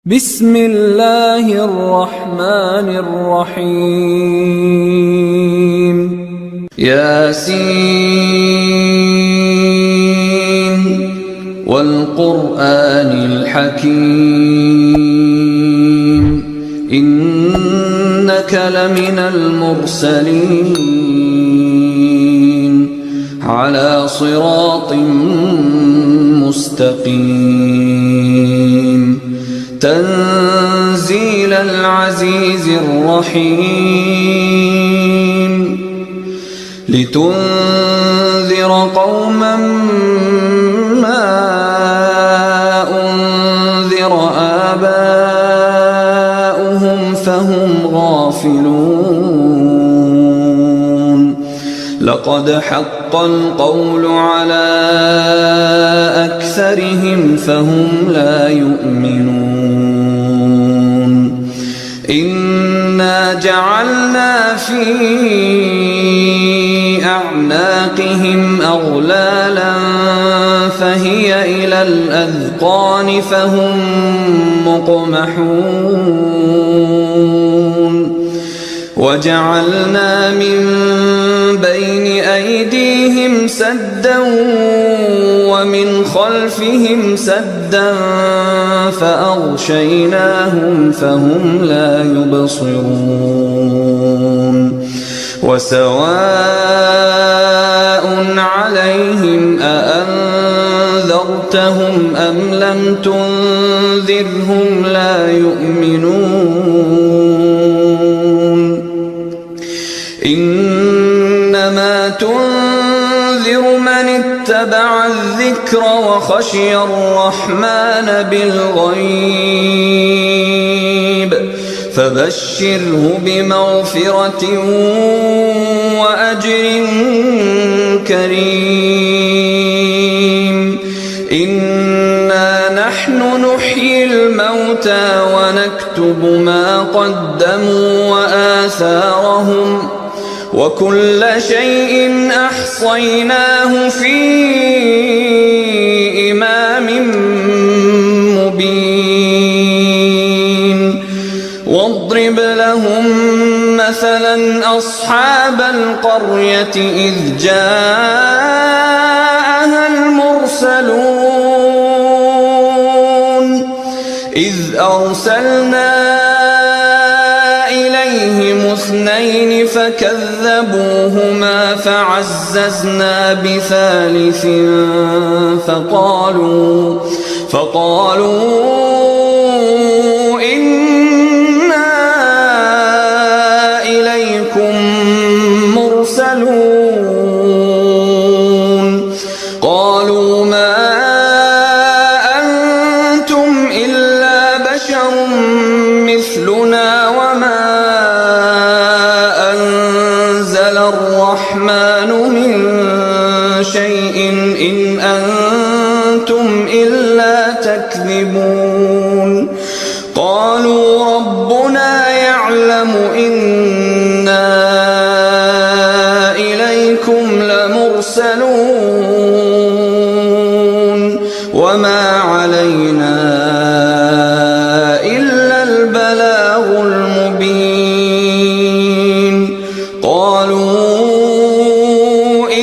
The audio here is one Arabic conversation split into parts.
بسم الله الرحمن الرحيم ياسين والقرآن الحكيم إنك لمن المرسلين على صراط مستقيم تنزيل العزيز الرحيم لتنذر قوما ما أنذر آباؤهم فهم غافلون لقد حق القول على أكثرهم فهم لا يؤمنون إنا جعلنا في أعناقهم أغلالا فهي إلى الأذقان فهم مقمحون وجعلنا من بين أيديهم سدا ومن خلفهم سدا فأغشيناهم فهم لا يبصرون وسواء عليهم أأنذرتهم أم لم تنذرهم لا يؤمنون إنما تنذر من اتبع الذكر وخشي الرحمن بالغيب فبشره بمغفرة وأجر كريم إنا نحن نحيي الموتى ونكتب ما قدموا وآثارهم وكل شيء أحصيناه في إمام مبين واضرب لهم مثلا أصحاب القرية إذ جاءها المرسلون إذ أرسلنا إليهم اثنين فكذبوهما فعززنا بثالث فقالوا إنا إليكم مرسلون قالوا ما أنتم إلا بشر مثلنا وما أنزل الرحمن من شيء إن أنتم إلا تكذبون قالوا ربنا يعلم إنا إليكم لمرسلون وما علينا إلا البلاغ المبين قالوا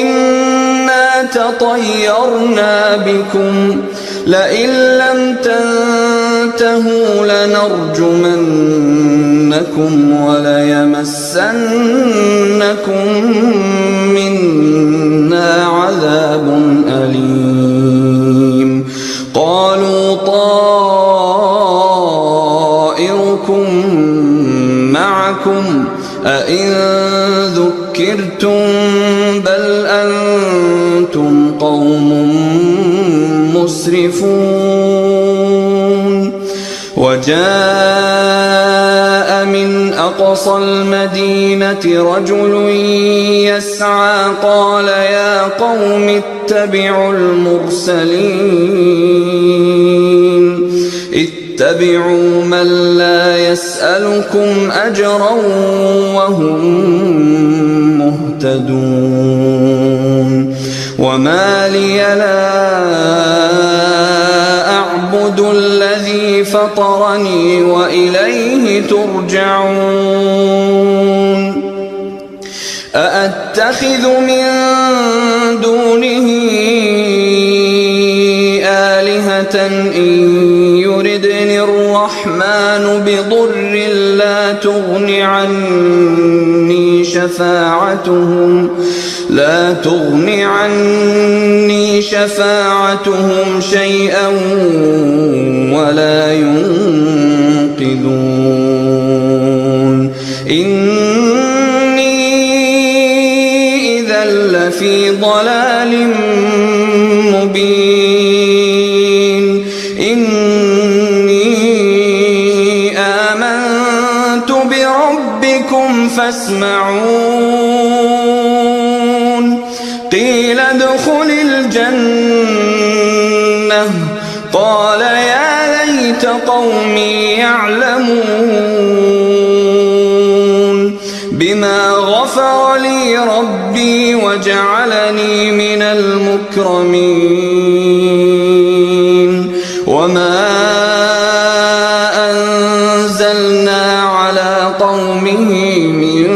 إنا تطيرنا بكم لئن لم تنتهوا لنرجمنكم وليمسنكم منا عذاب أليم قالوا طائركم معكم أئن ذكرتم بل أنتم قوم مسرفون وجاء من أقصى المدينة رجل يسعى قال يا قوم اتبعوا المرسلين اتبعوا من لا يسألكم أجرا وهم مهتدون وما لي لا أعبد أعبد الذي فطرني وإليه ترجعون أأتخذ من دونه آلهة إن يردني الرحمن بضر لا تغن عني شفاعتهم شيئا ولا ينقذون إني إذا لفي ضلال مبين إني آمنت بربكم فاسمعون قيل ادخل الجنة قال يا ليت قومي يعلمون بما غفر لي ربي وجعلني من المكرمين وما أنزلنا على قومه من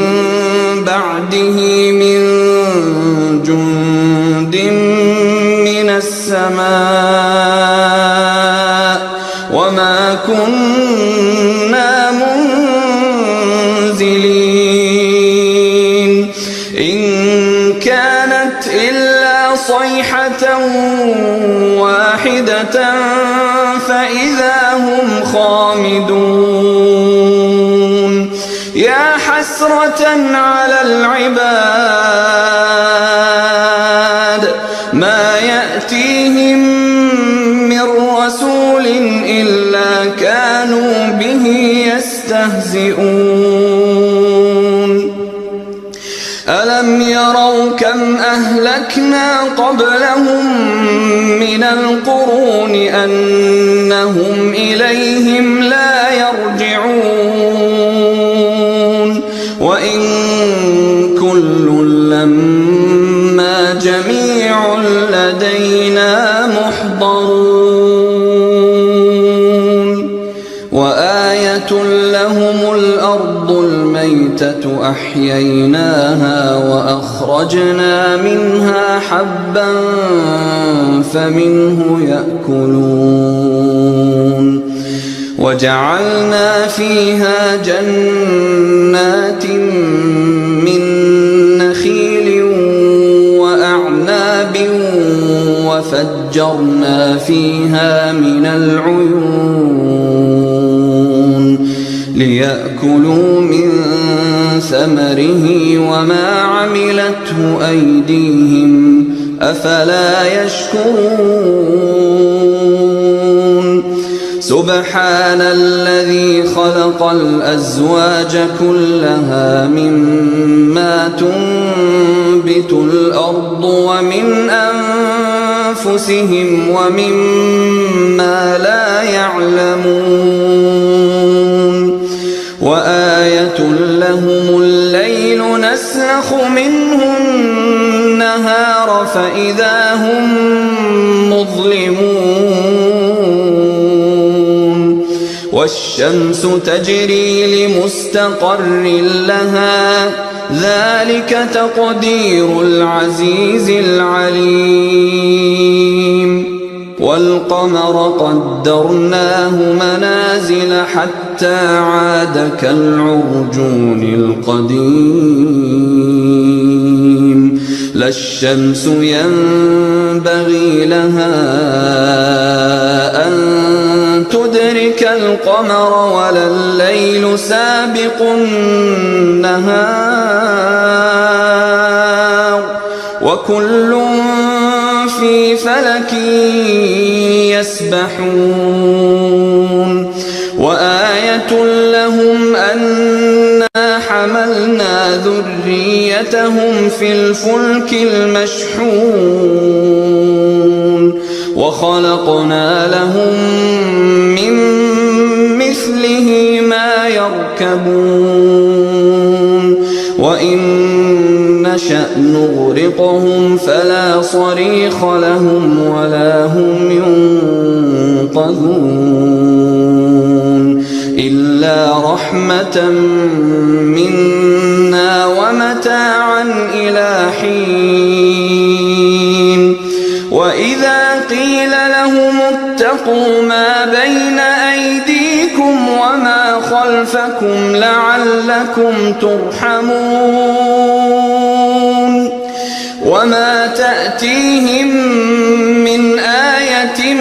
بعده من جند من السماء وما كنا منزلين إن كانت إلا صيحة واحدة فإذا هم خامدون يا حسرة على العباد ما يأتيهم من رسول إلا كانوا به يستهزئون ألم يروا كم أهلكنا قبلهم من القرون أنهم إليهم لا يرجعون وإن كل لما جميع لدينا محضرون وآية لهم الأرض الميتة أحييناها وأخرجنا منها حبا فمنه يأكلون وجعلنا فيها جنات من نخيل وأعناب وفجرنا فيها من العيون ليأكلوا من ثمره وما عملته أيديهم أفلا يشكرون سبحان الذي خلق الأزواج كلها مما تنبت الأرض ومن أنفسهم ومما لا يعلمون وآية لهم الليل نسلخ منه النهار فإذا هم مظلمون والشمس تجري لمستقر لها ذلك تقدير العزيز العليم والقمر قدرناه منازل حتى عاد كالعرجون القديم لا الشمس ينبغي لها أن تدرك القمر ولا الليل سابق النهار وكل في فلك يسبحون وآية لهم أنا حملنا ذريتهم في الفلك المشحون وخلقنا لهم من مثله ما يركبون وإن نشأ نغرقهم فلا صريخ لهم ولا هم ينقذون ينقذون إلا رحمة منا ومتاعا إلى حين وإذا قيل لهم اتقوا ما بين أيديكم وما خلفكم لعلكم ترحمون وما تأتيهم من آية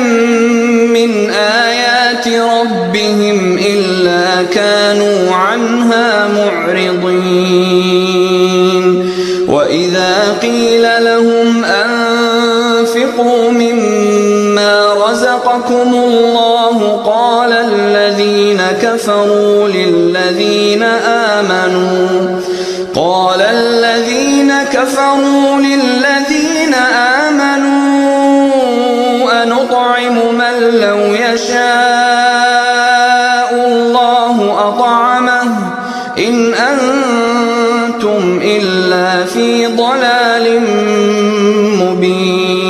من آيات ربهم إلا كانوا عنها معرضين وإذا قيل لهم أنفقوا مما رزقكم الله قال الذين كفروا للذين آمنوا أنطعم من لو يشاء الله أطعمه إن أنتم إلا في ضلال مبين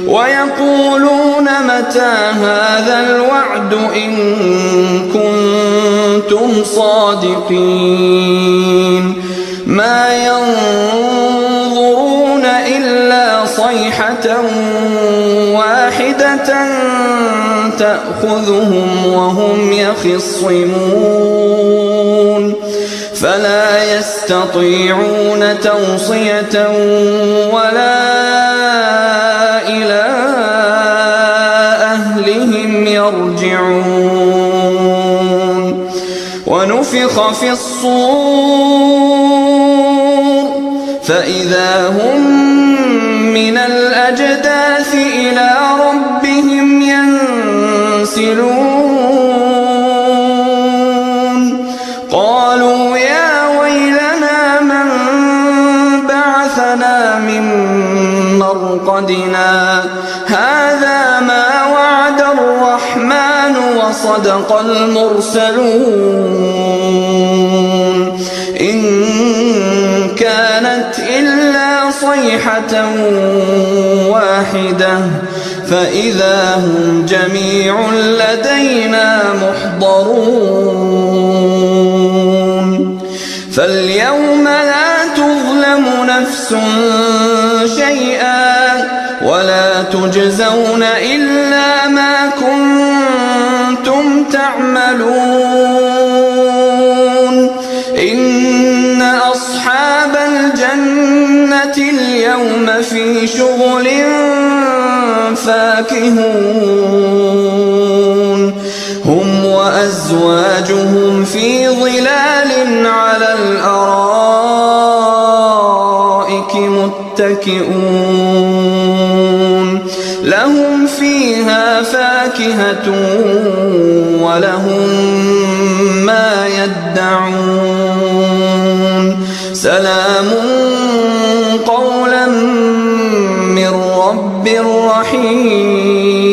ويقولون متى هذا الوعد إن كنتم صادقين ما ينظرون إلا صيحة واحدة تأخذهم وهم يخصمون فلا يستطيعون توصية ولا إلى أهلهم يرجعون ونفخ في الصور فإذا هم من الأجداث إلى ربهم ينسلون قالوا يا ويلنا من بعثنا من مرقدنا هذا ما وعد الرحمن وصدق المرسلون إن كانت إلا صيحة واحدة فإذا هم جميع لدينا محضرون فاليوم لا تظلم نفس شيئا ولا تجزون إلا ما كنتم تعملون إن أصحاب الجنة اليوم في شغل فاكهون هم وأزواجهم في ظلال على الأرائك متكئون لهم فيها فاكهة ولهم ما يدعون سلام قولا من رب رحيم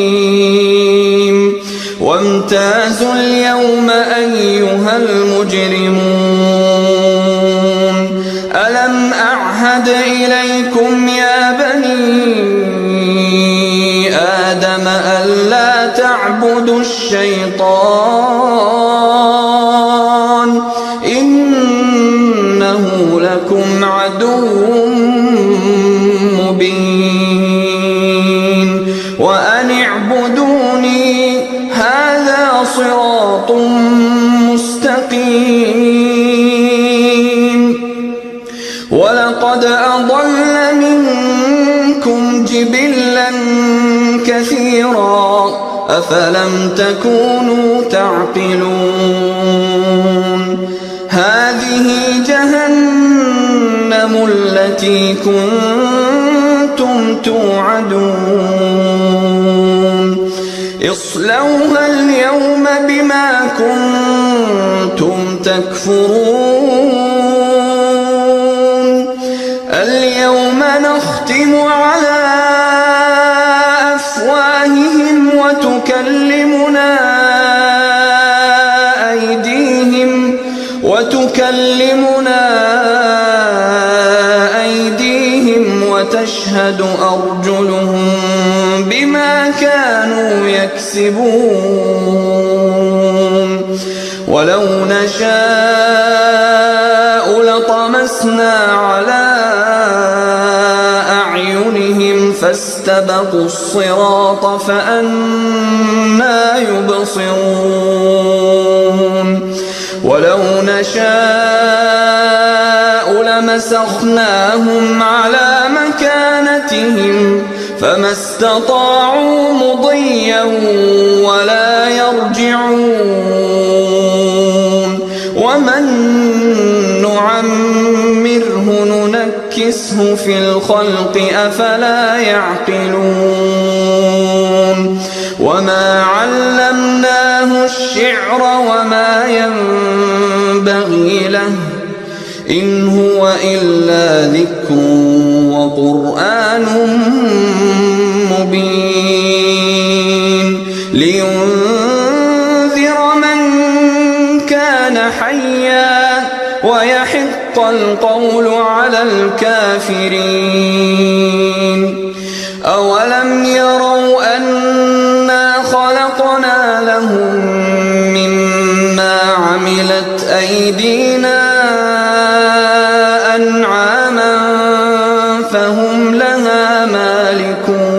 وامتازوا اليوم أيها المجرمون ألم أعهد إليكم يا بني آدم ألا تعبدوا الشيطان إنه لكم عدو مبين وأن اعبدوني هذا صراط مستقيم ولقد أضل منكم جبلا كثيرا أفلم تكونوا تعقلون هذه جهنم التي كنتم توعدون اصلوها اليوم بما كنتم تكفرون اليوم نختم على أفواههم وتكلمنا أيديهم وتشهد أرجلهم بما كانوا يكسبون ولو نشاء لطمسنا على أعينهم فاستبقوا الصراط فأنى يبصرون ولو نشاء لمسخناهم على مكانتهم فما استطاعوا مضيا ولا يرجعون ومن نعمره ننكسه في الخلق أفلا يعقلون وما علمناه الشعر وما ينبغي له إن هو إلا ذكر وقرآن مبين لينذر من كان حيا ويحق القول على الكافرين أولم يروا أنا خلقنا لهم مما عملت أيدينا أنعاما فهم لها مالكون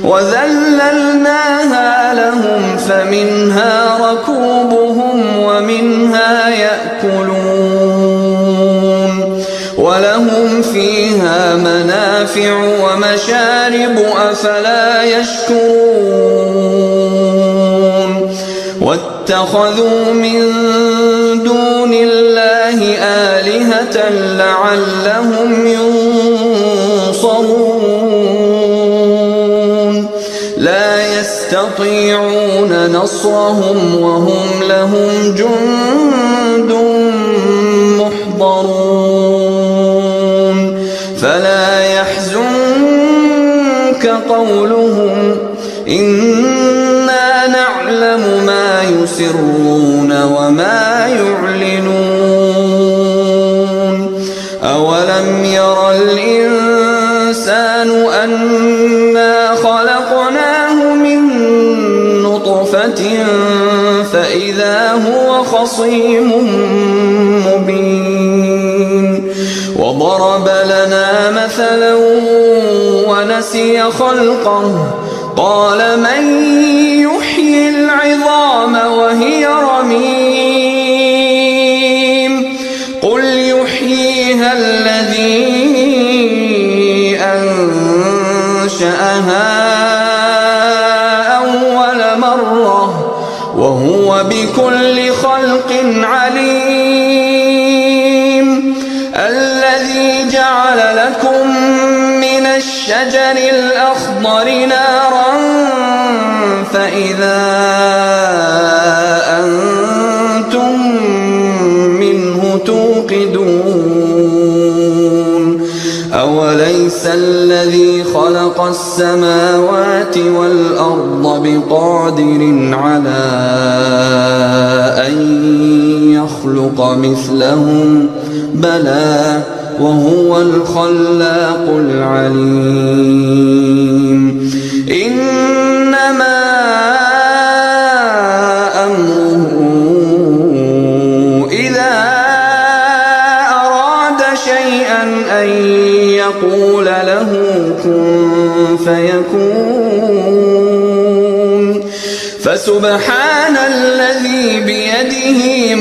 وذللناها لهم فمنها ركوبهم ومنها يأكلون ولهم فيها منافع ومشارب أفلا يشكرون واتخذوا من دون الله آلهة لعلهم ينصرون لا يستطيعون نصرهم وهم لهم جند محضرون فلا يحزنك قولهم إنا نعلم ما يسرون وما يعلنون أولم ير الإنسان أنا خلقناه من نطفة فإذا هو خصيم مبين وضرب لنا مثلا ونسي خلقه قال من يحيي العظام وهي رميم قل يحييها الذي أنشأها أول مرة وهو بكل خلق عليم الذي جعل لكم من الشجر الأخضر نارا فإذا أنتم منه توقدون أوليس الذي خلق السماوات والأرض بقادر على أن يخلق مثلهم بلى وهو الخلاق العليم إنما أمره إذا أراد شيئا أن يقول له كن فيكون فسبحان الذي بيده